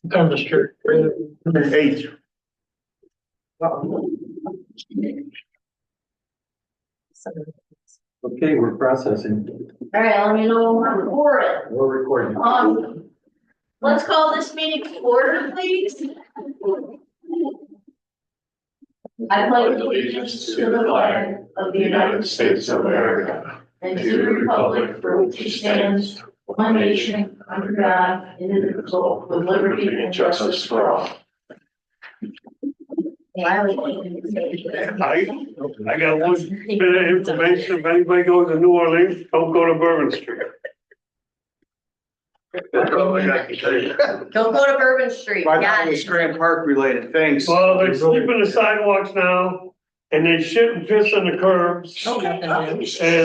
On the street. Eight. Okay, we're processing. All right, let me know when I'm recording. We're recording. Let's call this meeting to order, please. I pledge allegiance to the flag of the United States of America and to the republic for which it stands, one nation, under God, indivisible, with liberty and justice for all. Why are we waiting to say that? I got one bit of information. If anybody goes to New Orleans, don't go to Bourbon Street. That's all I got to say. Don't go to Bourbon Street. Got it. Grand Park related, thanks. Well, they're sweeping the sidewalks now, and they shit and piss on the curbs, Okay. and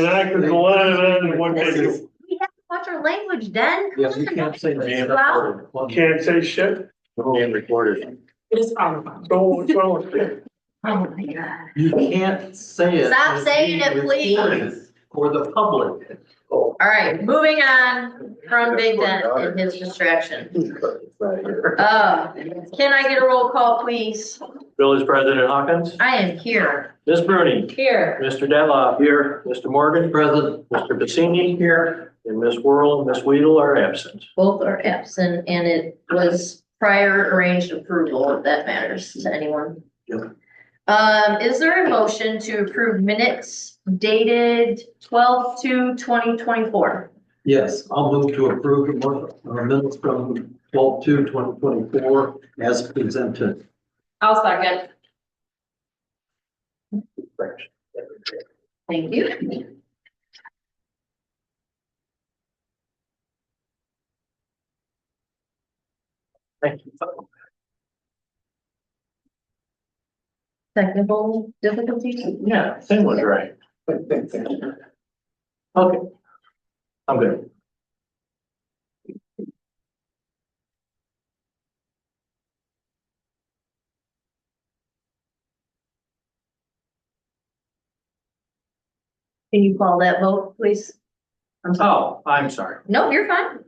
I could go on and on and what they do. We have to watch our language, Dan. Come Yes, you on. can't say that. Wow. Can't say shit. Being recorded. It is frowned So what's wrong with it? Oh my God. You can't say it. Stop saying it, It's please. recorded For the public. All right, moving on from Big Dan and his distraction. Can I get a roll call, please? Village President Hawkins, I am here. Ms. Bruni, Here. Mr. Detloff. Here. Mr. Morgan, Present. Mr. Bassini here, and Ms. Worrell and Ms. Weedle are absent. Both are absent and it was prior arranged approval, if that matters to anyone. Yep. Is there a motion to approve minutes dated 12/2/2024? Yes, I'll move to approve the minutes from 12/2/2024 as presented. I'll second. Thank you. Thank you. Technical difficulties? Yeah, thing was right. Okay. I'm good. Can you call that vote, please? Oh, I'm sorry. No, you're fine.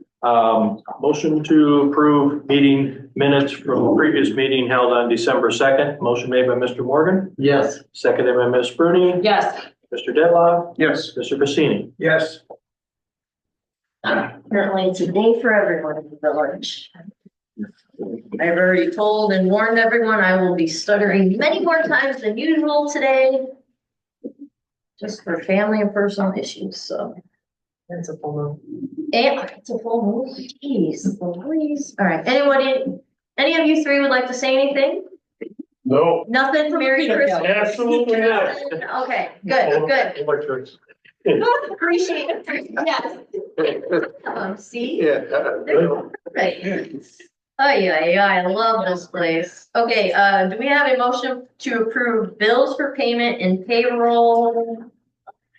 Motion to approve meeting minutes from a previous meeting held on December 2nd. Motion made by Mr. Morgan, Yes. seconded by Ms. Bruni, Yes. Mr. Detloff, Yes. Mr. Bassini. Yes. Apparently it's a day for everyone in the village. I've already told and warned everyone I will be stuttering many more times than usual today. Just for family and personal issues, so. That's a full moon. And it's a full moon, jeez, please. All right, any of you three would like to say anything? No. Nothing, Merry Christmas? Absolutely not. Okay, good. Electrics. Appreciate it, yes. See? Yeah. Right. Oh, yeah, I love this place. Okay, do we have a motion to approve bills for payment and payroll?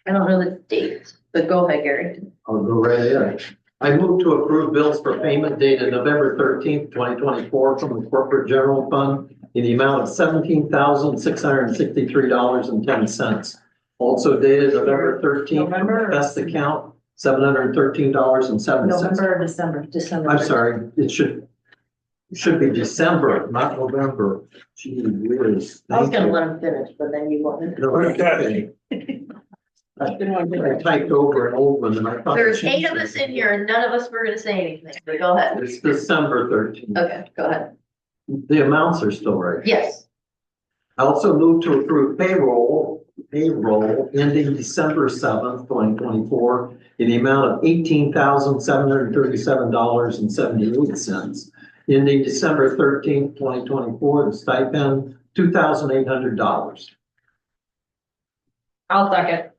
I don't know the date, but go ahead, Gary. I'll go right in. I move to approve bills for payment dated November 13th, 2024 from the corporate general fund in the amount of $17,663.10. Also dated November 13th, from the best account, $713.07. November or December? December. I'm sorry, it should be December, not November. Gee whiz. I was Thank gonna you. let him finish, but then you wanted. No, okay. I typed over an old one and I thought. There's 8 of us in here and none of us were gonna say anything, but go ahead. It's December 13th. Okay, go ahead. The amounts are still right. Yes, I also move to approve payroll ending December 7th, 2024 in the amount of $18,737.78. Ending December 13th, 2024, the stipend, $2,800. I'll second.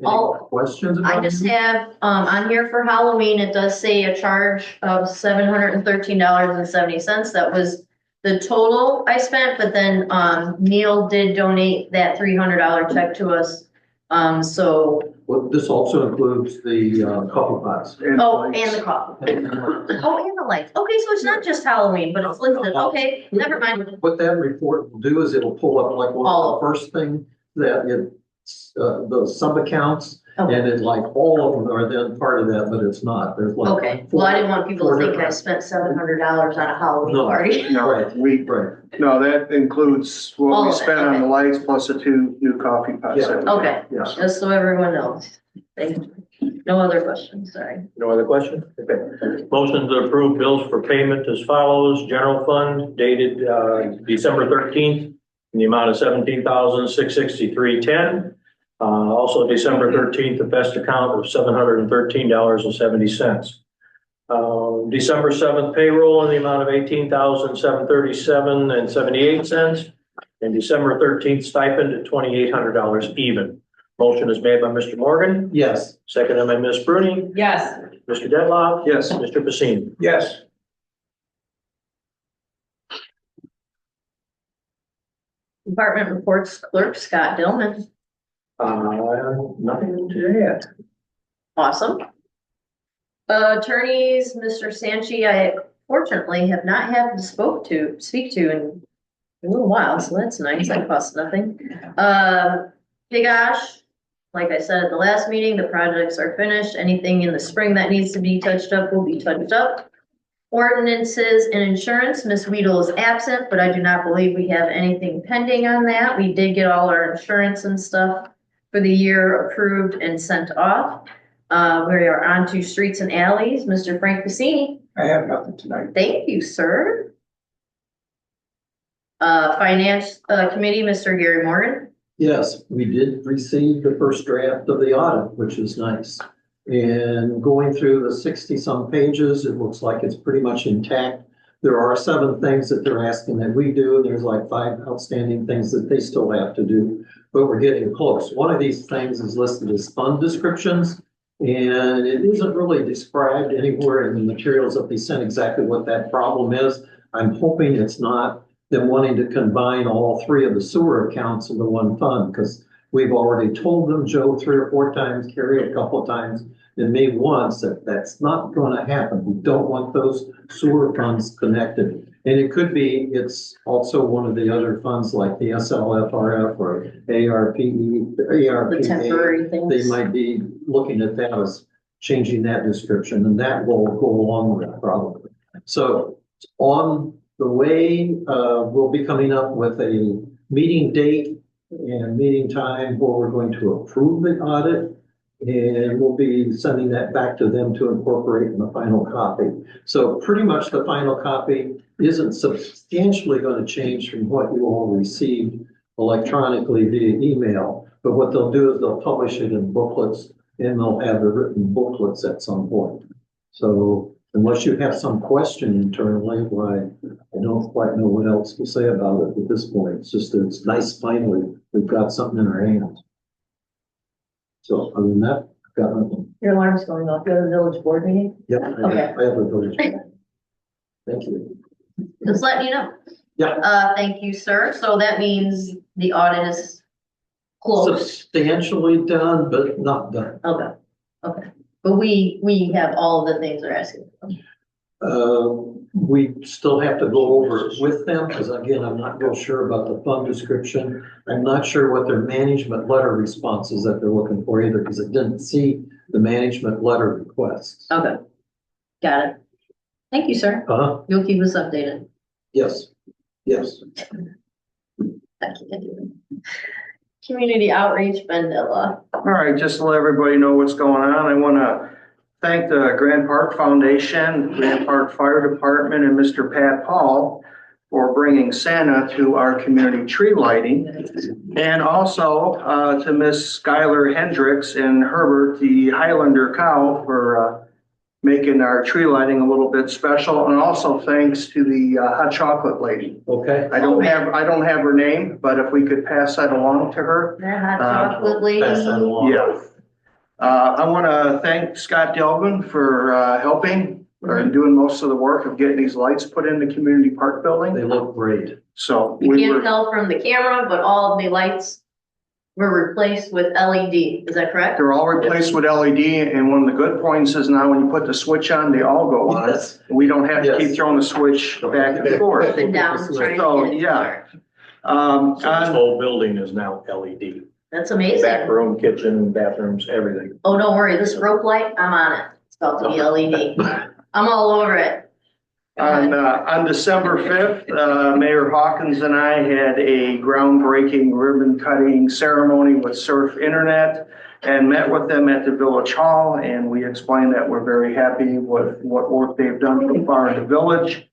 all, Questions? I about just it? have, on here for Halloween, it does say a charge of $713.70. That was the total I spent, but then, Neil did donate that $300 check to us. So, Well, this also includes the couple pots. oh, and the coffee. Oh, and the lights. Okay, so it's not just Halloween, but it's listed. Okay, never mind. What that report will do is it'll pull up like one All of the first thing that it the sub-accounts. Okay. And it's like all of them are then part of that, but it's not. There's like. Okay, well, I didn't want people to four think I different- spent $700 on a Halloween No. party. No, Right. we, Right. no, that includes All what we of it, spent on the okay. lights plus the 2 new coffee pots. Yeah. that we Okay, Yeah. just so everyone knows. Thank you. No other questions, sorry. No other question? Okay. Motion to approve bills for payment as follows. General fund dated December 13th in the amount of $17,663.10. Also December 13th, the best account of $713.70. December 7th payroll in the amount of $18,737.78. And December 13th stipend at $2,800 even. Motion is made by Mr. Morgan, Yes. seconded by Ms. Bruni. Yes. Mr. Dedlock? Yes. Mr. Pacini? Yes. Department reports clerk Scott Dillman. Nothing to add. Awesome. Attorneys, Mr. Sanchi, I fortunately have not had to speak to in a little while, so that's nice. That costs nothing. Big Ash, like I said at the last meeting, the projects are finished. Anything in the spring that needs to be touched up will be touched up. Ordinances and insurance, Ms. Weedle is absent, but I do not believe we have anything pending on that. We did get all our insurance and stuff for the year approved and sent off. We are on to streets and alleys. Mr. Frank Pacini. I have nothing tonight. Thank you, sir. Finance Committee, Mr. Gary Morgan. Yes, we did receive the first draft of the audit, which is nice. And going through the 60-some pages, it looks like it's pretty much intact. There are 7 things that they're asking that we do, and there's like 5 outstanding things that they still have to do, but we're getting close. One of these things is listed as fund descriptions, and it isn't really described anywhere in the materials that they sent exactly what that problem is. I'm hoping it's not them wanting to combine all 3 of the sewer accounts into one fund, because we've already told them, Joe 3 or 4 times, Carrie a couple of times, and me once, that that's not going to happen. We don't want those sewer funds connected. And it could be, it's also one of the other funds like the SLFRF or ARPE, The ARPA. temporary They things. might be looking at that as changing that description, and that will go along with that probably. So on the way, we'll be coming up with a meeting date and meeting time where we're going to approve the audit. And we'll be sending that back to them to incorporate in the final copy. So pretty much the final copy isn't substantially going to change from what you all received electronically via email. But what they'll do is they'll publish it in booklets, and they'll have the written booklets at some point. So unless you have some question internally, why, I don't quite know what else to say about it at this point. It's just that it's nice finally, we've got something in our hands. So other than that, I've got nothing. Your alarm's going off. You have a village board meeting? Yeah, Okay. I have a village. Thank you. Just letting you know. Yeah. Thank you, sir. So that means the audit is close. Substantially done, but not done. Okay, okay. But we have all the things they're asking for. We still have to go over it with them, because again, I'm not real sure about the fund description. I'm not sure what their management letter response is that they're looking for either, because I didn't see the management letter requests. Okay. Got it. Thank you, sir. You'll keep us updated. Yes, yes. I can't do it. Community outreach, Ben Della. All right, just to let everybody know what's going on, I want to thank the Grand Park Foundation, Grand Park Fire Department, and Mr. Pat Paul for bringing Santa to our community tree lighting. And also to Miss Skylar Hendricks and Herbert, the Highlander cow, for making our tree lighting a little bit special. And also thanks to the hot chocolate lady. Okay. I don't have her name, but if we could pass that along to her. That hot chocolate lady. Pass that along. Yeah. I want to thank Scott Delvin for helping or doing most of the work of getting these lights put in the community park building. They look great. So You we can't were, tell from the camera, but all of the lights were replaced with LED. Is that correct? they're all replaced with LED, and one of the good points is now when you put the switch on, they all go on. Yes. We don't have to Yes. keep throwing the switch back and forth. Up and down, trying to So, get it yeah. dark. So this whole building is now LED. That's Back amazing. room, kitchen, bathrooms, everything. Oh, don't worry, this rope light, I'm on it. It's about to be LED. I'm all over it. On December 5th, Mayor Hawkins and I had a groundbreaking ribbon cutting ceremony with Surf Internet and met with them at the Village Hall, and we explained that we're very happy with what work they've done so far in the village.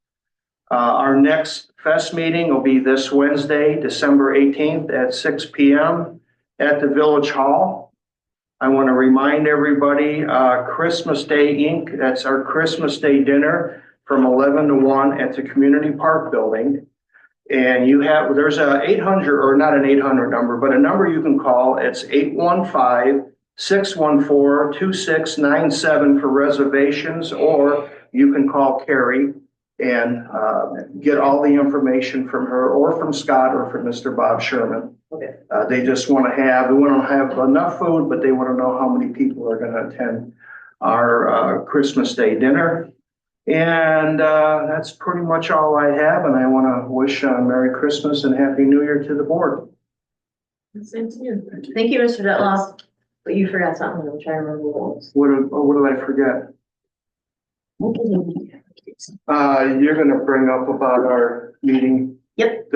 Our next fest meeting will be this Wednesday, December 18th at 6 p.m. at the Village Hall. I want to remind everybody, Christmas Day Inc., that's our Christmas Day dinner from 11 to 1 at the Community Park Building. And there's a 800, or not an 800 number, but a number you can call. It's 815-614-2697 for reservations, or you can call Carrie and get all the information from her or from Scott or from Mr. Bob Sherman. Okay. They just want to have enough food, but they want to know how many people are going to attend our Christmas Day dinner. And that's pretty much all I have. And I want to wish Merry Christmas and Happy New Year to the board. Same to you. Thank you, Mr. Detloff. But you forgot something. I'm trying to remember what it was. What did I forget? You're going to bring up about our meeting. Yep,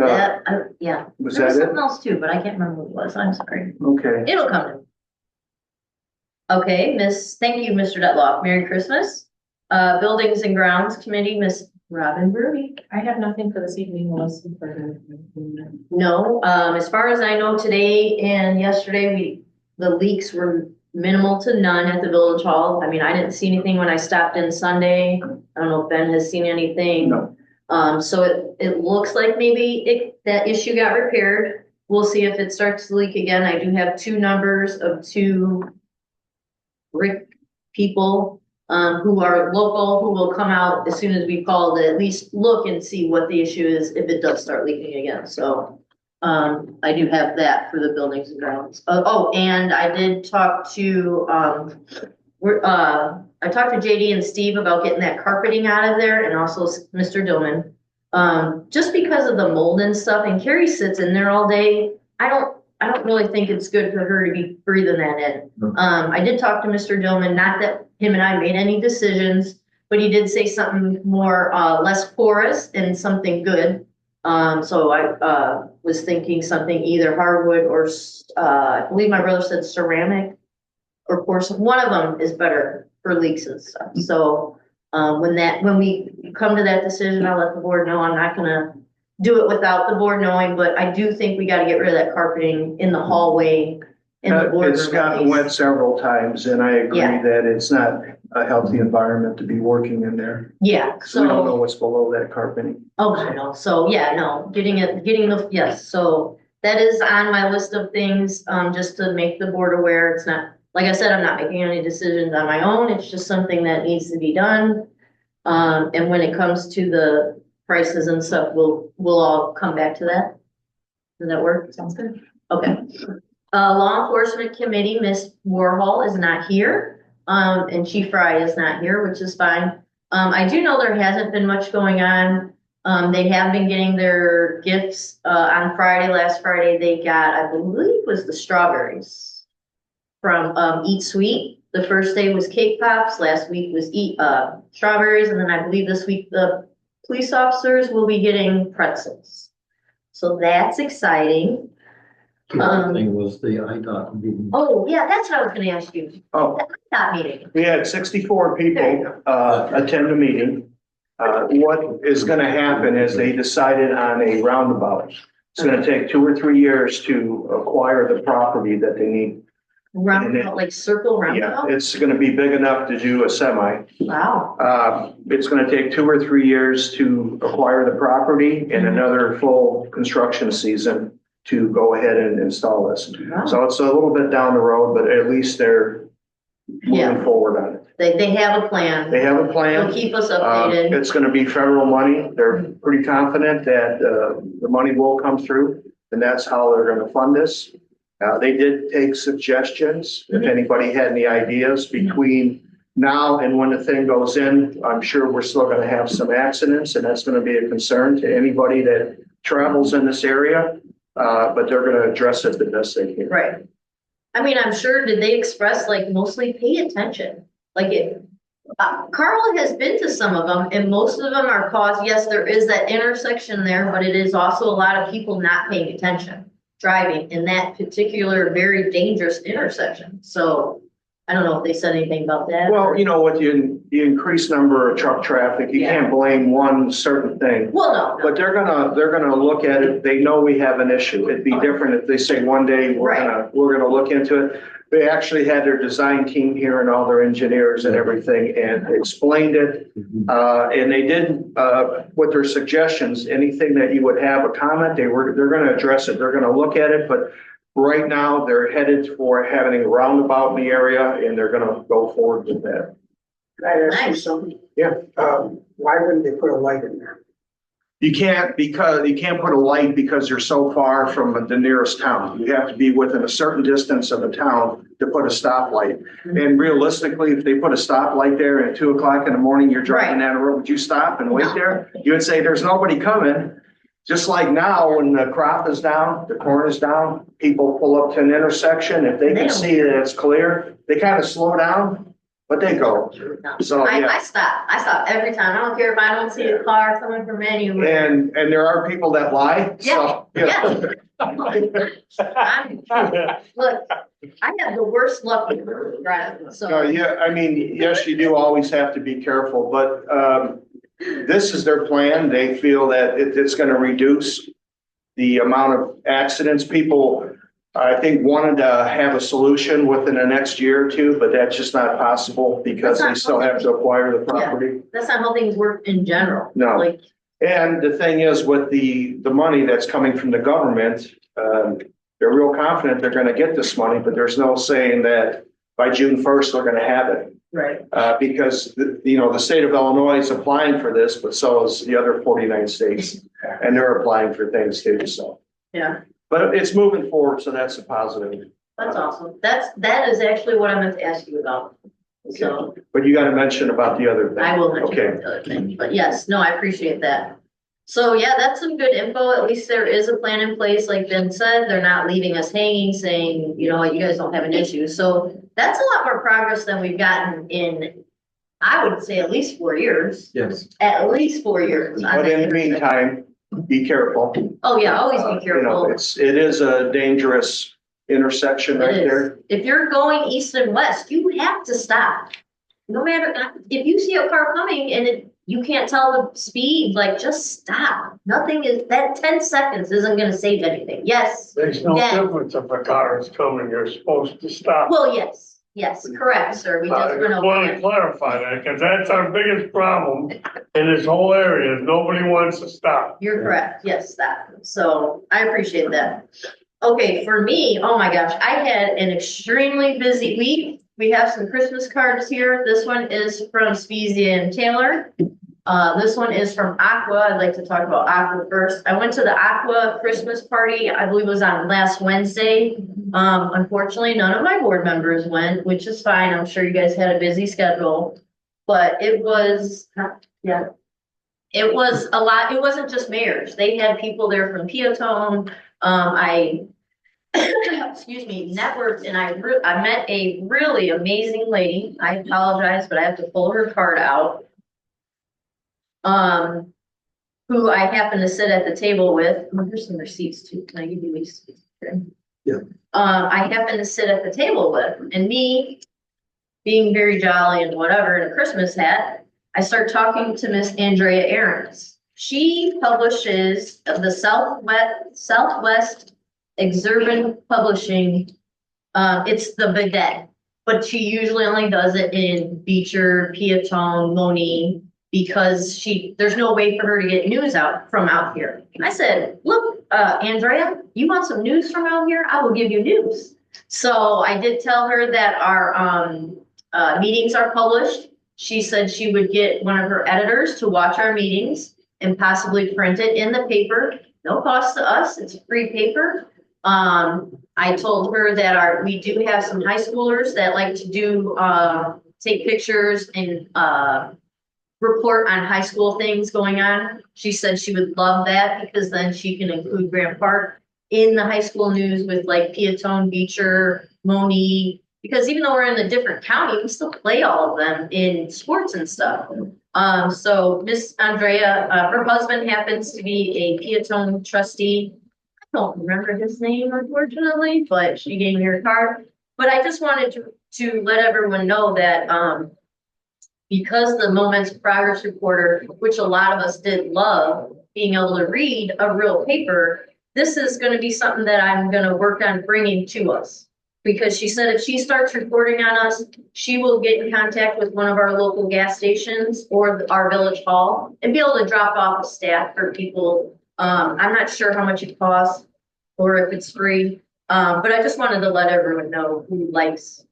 yeah. Was There was that it? something else too, but I can't remember what it was. I'm sorry. Okay. It'll come to me. Okay, thank you, Mr. Detloff. Merry Christmas. Buildings and Grounds Committee, Miss Robin Brody. I have nothing for this evening unless. No, as far as I know, today and yesterday, the leaks were minimal to none at the Village Hall. I mean, I didn't see anything when I stopped in Sunday. I don't know if Ben has seen anything. No. So it looks like maybe that issue got repaired. We'll see if it starts to leak again. I do have 2 numbers of 2 RIC people who are local, who will come out as soon as we call to at least look and see what the issue is if it does start leaking again. So I do have that for the Buildings and Grounds. And I did talk to I talked to JD and Steve about getting that carpeting out of there, and also Mr. Dillman. Just because of the mold and stuff, and Carrie sits in there all day, I don't really think it's good for her to be breathing that in. I did talk to Mr. Dillman, not that him and I made any decisions, but he did say something more, less porous and something good. So I was thinking something either hardwood or, I believe my brother said ceramic or porcelain. One of them is better for leaks and stuff. So when we come to that decision, I'll let the board know. I'm not gonna do it without the board knowing, but I do think we gotta get rid of that carpeting in the hallway in the boardroom. It's gotten wet several times, and I agree that it's not a healthy environment to be working in there. Yeah, So we don't know so, what's below that carpeting. oh, I know. So, yeah, no, yes, so that is on my list of things, just to make the board aware. It's not, like I said, I'm not making any decisions on my own. It's just something that needs to be done. And when it comes to the prices and stuff, we'll all come back to that. Does that work? Sounds good. Okay. Law Enforcement Committee, Miss Warhol is not here, and Chief Fry is not here, which is fine. I do know there hasn't been much going on. They have been getting their gifts, on Friday. Last Friday, they got, I believe, was the strawberries from, Eat Sweet. The first day was cake pops, last week was strawberries, and then I believe this week the police officers will be getting pretzels. So that's exciting. The other thing was the IDOT meeting. Oh, yeah, that's what I was gonna ask you. Oh, That meeting. we had 64 There you people attend the meeting. What is going to happen is they decided on a roundabout. It's going to take 2 or 3 years to acquire the property that they need. Roundabout, like circle Yeah, roundabout? it's going to be big enough to do a semi. Wow, It's going to take 2 or 3 years to acquire the property and another full construction season to go ahead and install this. wow. So it's a little bit down the road, but at least they're Yeah. moving forward on it. They have a plan. They have a plan. They'll keep us updated. It's going to be federal money. They're pretty confident that the money will come through, and that's how they're going to fund this. They did take suggestions. If anybody had any ideas between now and when the thing goes in, I'm sure we're still going to have some accidents, and that's going to be a concern to anybody that travels in this area. But they're going to address it the best they can. Right. I mean, I'm sure, did they express like mostly pay attention? Like it, Carl has been to some of them and most of them are caused, yes, there is that intersection there, but it is also a lot of people not paying attention, driving in that particular very dangerous intersection. So I don't know if they said anything about that. Well, you know, with the increased number of truck traffic, you can't blame one certain thing. Well, no, But they're gonna look at it. They know we have an issue. It'd be different if they say one day, we're gonna look into it. They actually had their design team here and all their engineers and everything and explained it. And they did, with their suggestions, anything that you would have a comment, they're gonna address it. They're gonna look at it, but right now they're headed for having a roundabout in the area and they're gonna go forward with that. Can I ask you Nice. something? Yeah. Why wouldn't they put a light in there? You can't put a light because you're so far from the nearest town. You have to be within a certain distance of the town to put a stoplight. And realistically, if they put a stoplight there at 2 o'clock in the morning, you're driving down the road, would you stop and wait there? You would say, there's nobody coming. Just like now, when the crop is down, the corn is down, people pull up to an intersection. If they can see that it's clear, they kind of slow down, but they go. So, yeah. I stop every time. I don't care if I don't see a car coming from anywhere. And there are people that lie, so. Yeah. Look, I have the worst luck with driving, No, so. yeah, I mean, yes, you do always have to be careful, but, this is their plan. They feel that it's gonna reduce the amount of accidents. People, I think, wanted to have a solution within the next year or two, but that's just not possible because they still have to acquire the property. That's not how things work in general. No. Like, And the thing is, with the money that's coming from the government, they're real confident they're gonna get this money, but there's no saying that by June 1st, they're gonna have it. right, Because, the state of Illinois is applying for this, but so is the other 49 states. And they're applying for things too, so. yeah, But it's moving forward, so that's a positive. that's awesome. That is actually what I meant to ask you about. So But you got to mention about the other thing. I will mention Okay. the other thing, but yes, no, I appreciate that. So yeah, that's some good info. At least there is a plan in place, like Ben said. They're not leaving us hanging, saying, you know what, you guys don't have an issue. So that's a lot more progress than we've gotten in, I would say, at least 4 years. Yes. At least 4 years. on But that in the intersection. meantime, be careful. Oh, yeah, always be You know, careful. it is a dangerous intersection right It is. there. If you're going east and west, you have to stop. No matter, if you see a car coming and you can't tell the speed, like, just stop. Nothing is, that 10 seconds isn't gonna save anything. Yes. There's no Yeah. difference if a car is coming, you're supposed to stop. Well, yes, correct, sir. We I just went just want over to clarify that, because that's our biggest problem in this whole area, is nobody wants to stop. You're correct. Yes, that. So I appreciate that. Okay, for me, oh my gosh, I had an extremely busy week. We have some Christmas cards here. This one is from Spezia and Taylor. This one is from Aqua. I'd like to talk about Aqua first. I went to the Aqua Christmas party. I believe it was on last Wednesday. Unfortunately, none of my board members went, which is fine. I'm sure you guys had a busy schedule, but it was, yeah. It was a lot. It wasn't just mayors. They had people there from Peatone. Excuse me, networked, and I met a really amazing lady. I apologize, but I have to pull her card out. Who I happened to sit at the table with. Oh, here's some receipts too. Can I give you these? Okay. Yeah. I happened to sit at the table with, and me being very jolly and whatever in a Christmas hat, I start talking to Miss Andrea Ahrens. She publishes the Southwest Exurban Publishing. It's the Bidet, but she usually only does it in Beecher, Peatone, Moni, because there's no way for her to get news out from out here. I said, look, Andrea, you want some news from out here? I will give you news. So I did tell her that our meetings are published. She said she would get one of her editors to watch our meetings and possibly print it in the paper. No cost to us. It's free paper. I told her that we do have some high schoolers that like to do, take pictures and, report on high school things going on. She said she would love that because then she can include Grant Park in the high school news with like Peatone, Beecher, Moni, because even though we're in a different county, we still play all of them in sports and stuff. So Miss Andrea, her husband happens to be a Peatone trustee. I don't remember his name unfortunately, but she gave me her card. But I just wanted to let everyone know that, because the Momentum Progress Reporter, which a lot of us did love being able to read a real paper, this is gonna be something that I'm gonna work on bringing to us. Because she said if she starts reporting on us, she will get in contact with one of our local gas stations or our village hall and be able to drop off a staff for people. I'm not sure how much it costs or if it's free. But I just wanted to let everyone know who likes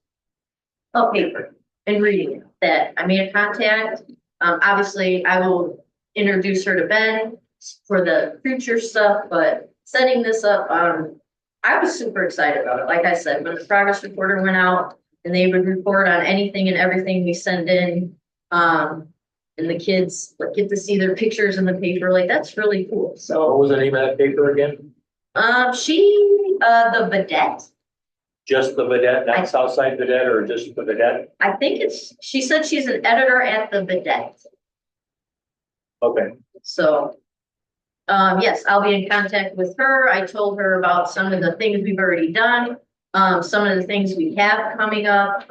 a paper and reading it, that I made a contact. Obviously I will introduce her to Ben for the future stuff, but setting this up, I was super excited about it. Like I said, when the progress reporter went out and they would report on anything and everything we send in, and the kids like get to see their pictures in the paper, like that's really cool. What So, was the name of that paper again? the Vedette, Just the Vedette, not Southside Vedette, or just the Vedette? I think she said she's an editor at the Vedette. Okay, So, yes, I'll be in contact with her. I told her about some of the things we've already done, some of the things we have coming up,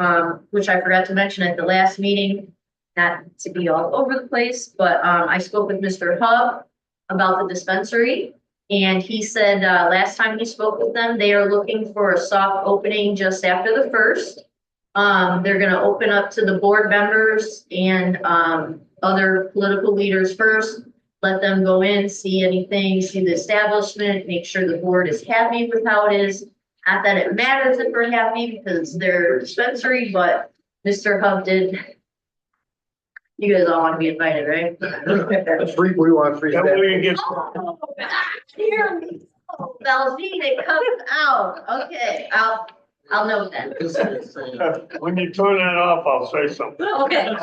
which I forgot to mention at the last meeting. Not to be all over the place, but, I spoke with Mr. Hub about the dispensary. And he said, last time he spoke with them, they are looking for a soft opening just after the 1st. They're gonna open up to the board members and, other political leaders first. Let them go in, see anything, see the establishment, make sure the board is happy with how it is. Not that it matters if we're happy because they're a dispensary, but Mr. Hub did. You guys all want to be invited, right? We want free. Then we can get, Oh, hear me. Oh, Valzine, it comes out. Okay, I'll note that. when you turn that off, I'll say something. Okay.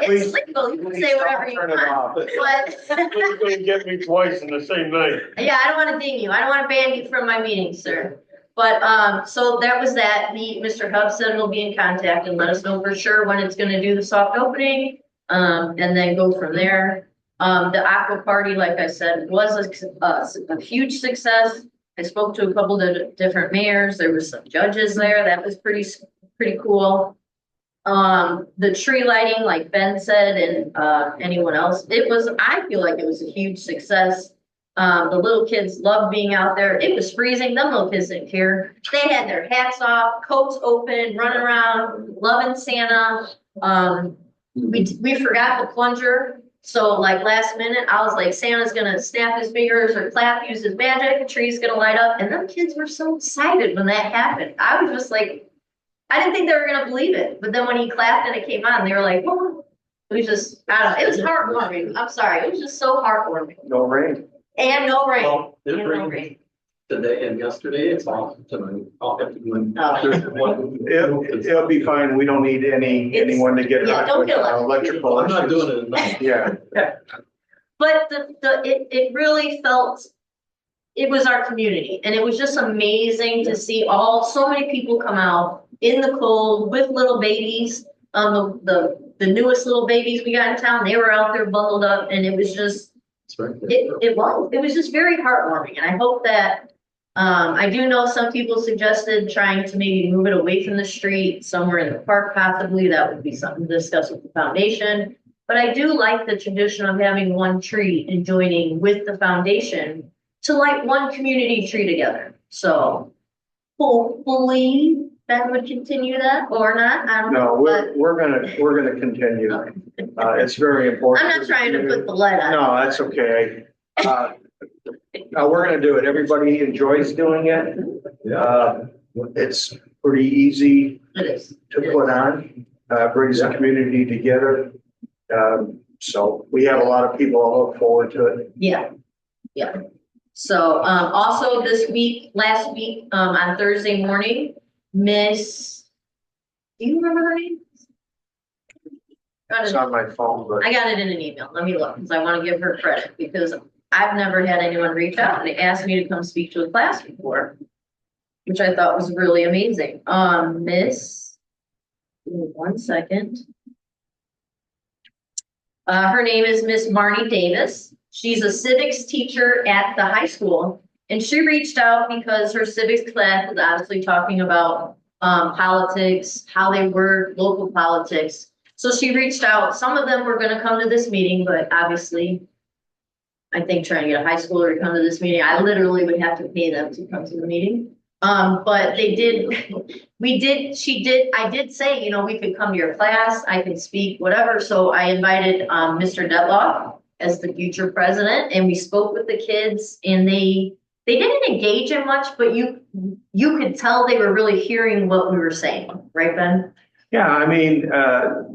It's legal, you can say whatever you Turn it want, off. but. You're gonna get me twice in the same night. Yeah, I don't want to ding you. I don't want to ban you from my meetings, sir. But, so that was that. Mr. Hub said he'll be in contact and let us know for sure when it's gonna do the soft opening. And then go from there. The aqua party, like I said, was a huge success. I spoke to a couple of different mayors. There was some judges there. That was pretty cool. The tree lighting, like Ben said, and, anyone else, I feel like it was a huge success. The little kids loved being out there. It was freezing. Them little kids didn't care. They had their hats off, coats open, running around, loving Santa. We forgot the plunger. So like last minute, I was like, Santa's gonna snap his fingers or clap, use his magic, the tree's gonna light up. And them kids were so excited when that happened. I was just like, I didn't think they were gonna believe it. But then when he clapped and it came on, they were like, whoa. It was just, I don't know, it was heartwarming. I'm sorry, it was just so heartwarming. No rain. And no rain. Well, And it no rained rain. today and yesterday, it's off tonight. I'll have to go in. Oh. There's one- It'll be fine. We don't need anyone to get Yeah, hurt don't with get electrocuted. electrical I'm not issues. doing it at night. Yeah, But it really felt, it was our community, and it was just amazing to see so many people come out in the cold with little babies. The newest little babies we got in town, they were out there bundled up, and it was just, It's right there. it was just very heartwarming, and I hope that, I do know some people suggested trying to maybe move it away from the street, somewhere in the park possibly. That would be something to discuss with the foundation. But I do like the tradition of having one tree and joining with the foundation to light one community tree together. So hopefully that would continue that or not, I don't know. no, we're gonna continue. It's very important. I'm not trying to put the lead on. No, that's okay. We're gonna do it. Everybody enjoys doing it. It's pretty easy It is. to put on, brings the community together. So we have a lot of people who look forward to it. Yeah. So, also last week, on Thursday morning, Miss, do you remember her name? It's on my phone, but I got it in an email. Let me look, because I want to give her credit, because I've never had anyone reach out and ask me to come speak to a class before. which I thought was really amazing. Miss, give me 1 second. Her name is Miss Marnie Davis. She's a civics teacher at the high school. And she reached out because her civics class is obviously talking about politics, how they work, local politics. So she reached out. Some of them were going to come to this meeting, but obviously, I think trying to get a high schooler to come to this meeting, I literally would have to pay them to come to the meeting. But they did, I did say, you know, we could come to your class, I could speak, whatever. So I invited, Mr. Detloff as the future president, and we spoke with the kids, and they didn't engage in much, but you could tell they were really hearing what we were saying, right, Ben? Yeah, I mean,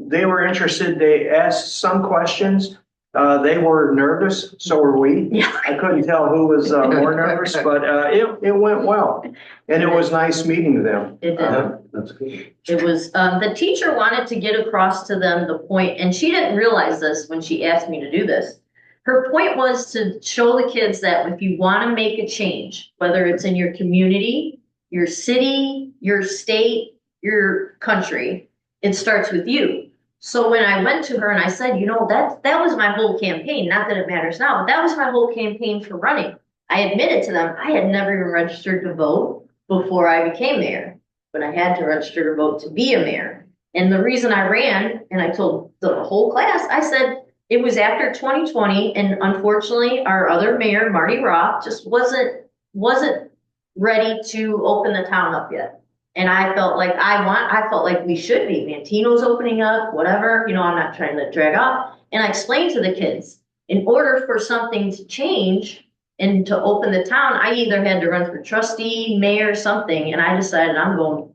they were interested. They asked some questions. They were nervous, so were we. Yeah. I couldn't tell who was more nervous, but it went well. And it was nice meeting them. It did. That's good. It was, the teacher wanted to get across to them the point, and she didn't realize this when she asked me to do this. Her point was to show the kids that if you want to make a change, whether it's in your community, your city, your state, your country, it starts with you. So when I went to her and I said, you know, that was my whole campaign, not that it matters now, but that was my whole campaign for running. I admitted to them, I had never even registered to vote before I became mayor, but I had to register to vote to be a mayor. And the reason I ran, and I told the whole class, I said, it was after 2020, and unfortunately, our other mayor, Marty Roth, just wasn't ready to open the town up yet. And I felt like we should be. Mantino's opening up, whatever, you know, I'm not trying to drag off. And I explained to the kids, in order for something to change and to open the town, I either had to run for trustee, mayor, something, and I decided I'm going,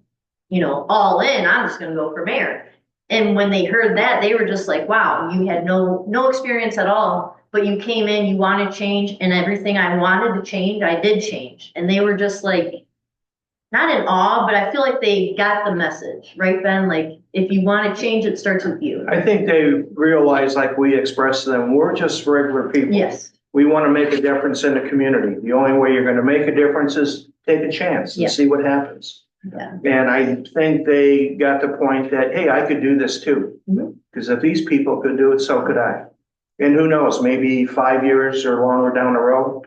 you know, all in, I'm just gonna go for mayor. And when they heard that, they were just like, wow, you had no experience at all, but you came in, you wanted change, and everything I wanted to change, I did change. And they were just like, not in awe, but I feel like they got the message, right, Ben? Like, if you want to change, it starts with you. I think they realized, like we expressed to them, we're just regular people. Yes, We want to make a difference in the community. The only way you're going to make a difference is take a chance Yeah. and see what happens. yeah, And I think they got the point that, hey, I could do this too. Mhm. Because if these people could do it, so could I. And who knows, maybe 5 years or longer down the road,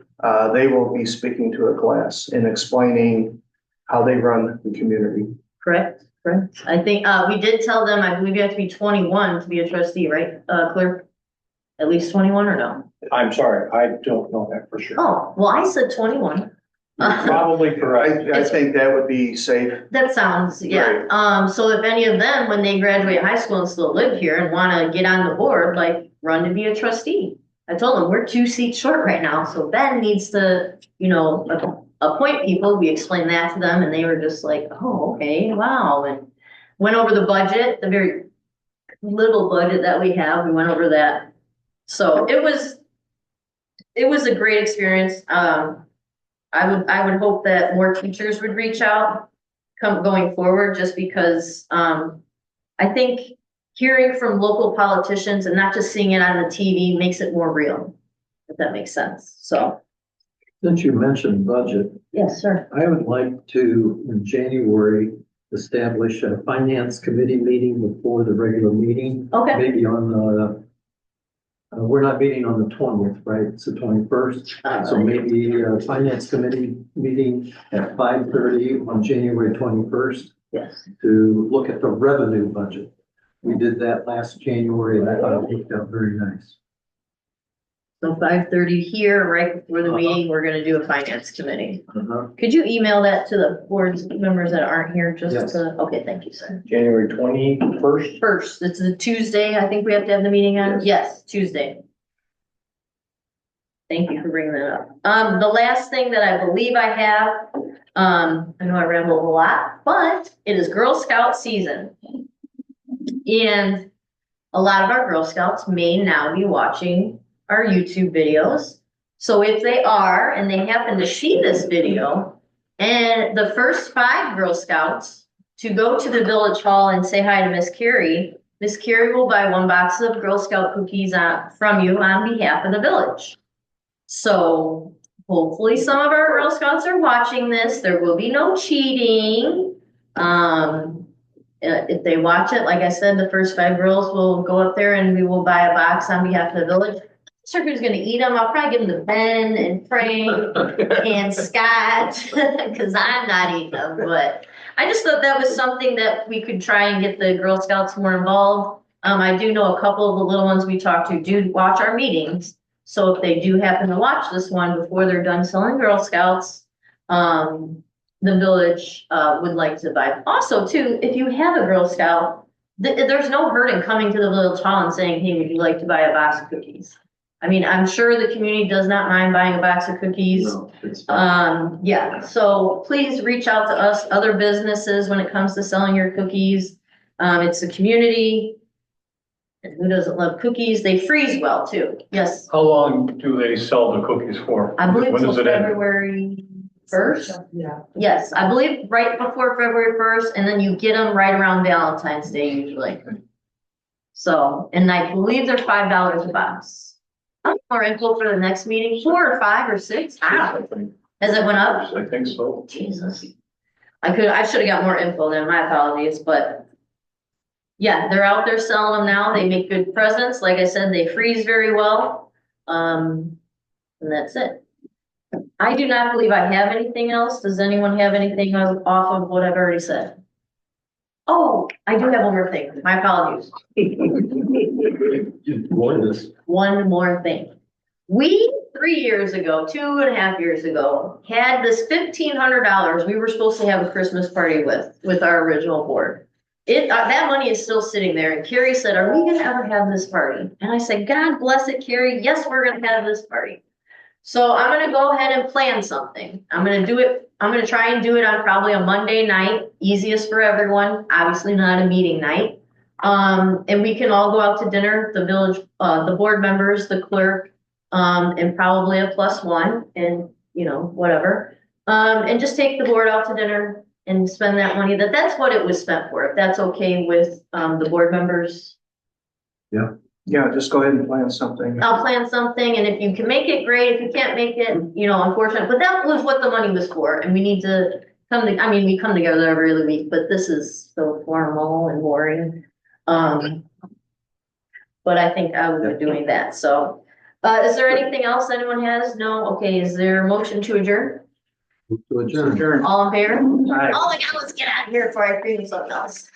they will be speaking to a class and explaining how they run the community. correct. I think, we did tell them, I believe you have to be 21 to be a trustee, right, clerk? At least 21 or no? I'm sorry, I don't know that for sure. Oh, well, I said 21. Probably correct. I think that would be safe. That sounds, yeah. So if any of them, when they graduate high school and still live here and want to get on the board, like run to be a trustee. I told them we're 2 seats short right now. So Ben needs to, you know, appoint people. We explained that to them and they were just like, oh, okay, wow. And went over the budget, the very little budget that we have. We went over that. So it was a great experience. I would hope that more teachers would reach out going forward, just because I think hearing from local politicians and not just seeing it on the TV makes it more real, if that makes sense. So, Since you mentioned budget, yes, sir. I would like to, in January, establish a finance committee meeting before the regular meeting. Okay. Maybe on we're not meeting on the 20th, right? It's the 21st. So maybe a finance committee meeting at 5:30 on January 21st Yes. to look at the revenue budget. We did that last January and I thought it worked out very nice. So 5:30 here, right before the Uh-huh. meeting, we're gonna do a finance committee. Uh-huh. Could you email that to the board members that aren't here just Yes. to, okay, thank you, sir. January 21st. First, it's a Tuesday, I think we have to have the meeting on, yes, Tuesday. Thank you for bringing that up. The last thing that I believe I have, I know I ramble a lot, but it is Girl Scout season. And a lot of our Girl Scouts may now be watching our YouTube videos. So if they are, and they happen to see this video, and the first 5 Girl Scouts to go to the village hall and say hi to Miss Carrie will buy 1 box of Girl Scout cookies from you on behalf of the village. So hopefully some of our Girl Scouts are watching this. There will be no cheating. If they watch it, like I said, the first 5 girls will go up there and we will buy a box on behalf of the village. I'm not sure who's gonna eat them. I'll probably give them to Ben and Frank and Scott, because I'm not eating them, but I just thought that was something that we could try and get the Girl Scouts more involved. I do know a couple of the little ones we talked to do watch our meetings. So if they do happen to watch this one before they're done selling Girl Scouts, the village, would like to buy. Also too, if you have a Girl Scout, there's no hurt in coming to the village hall and saying, hey, would you like to buy a box of cookies? I mean, I'm sure the community does not mind buying a box of cookies. No, it's fine. Yeah, so please reach out to us, other businesses, when it comes to selling your cookies. It's a community. And who doesn't love cookies? They freeze well too. Yes, How long do they sell the cookies for? I believe When till does it end? February 1st. Yeah. Yes, I believe right before February 1st, and then you get them right around Valentine's Day usually. So, and I believe they're $5 a box. More info for the next meeting, 4 or 5 or 6, I don't know. Has it went up? I think so. Jesus. I should have got more info then, my apologies, but yeah, they're out there selling them now. They make good presents. Like I said, they freeze very well. And that's it. I do not believe I have anything else. Does anyone have anything off of what I've already said? Oh, I do have one more thing. My apologies. You wanted this. One more thing. We, 3 years ago, 2.5 years ago, had this $1,500 we were supposed to have a Christmas party with our original board. That money is still sitting there, and Carrie said, are we gonna ever have this party? And I said, God bless it, Carrie, yes, we're gonna have this party. So I'm gonna go ahead and plan something. I'm gonna try and do it on probably a Monday night, easiest for everyone, obviously not a meeting night. And we can all go out to dinner, the village, the board members, the clerk, and probably a +1 and, whatever. And just take the board out to dinner and spend that money. That's what it was spent for. If that's okay with, the board members. Yeah, just go ahead and plan something. I'll plan something, and if you can make it, great. If you can't make it, unfortunate, but that was what the money was for, and we need to we come together every other week, but this is so formal and boring. But I think I will be doing that, so. Is there anything else anyone has? No? Okay, is there a motion to adjourn? To adjourn. Adjourn. All in favor? Aye. Oh my God, let's get out of here before I figure something else.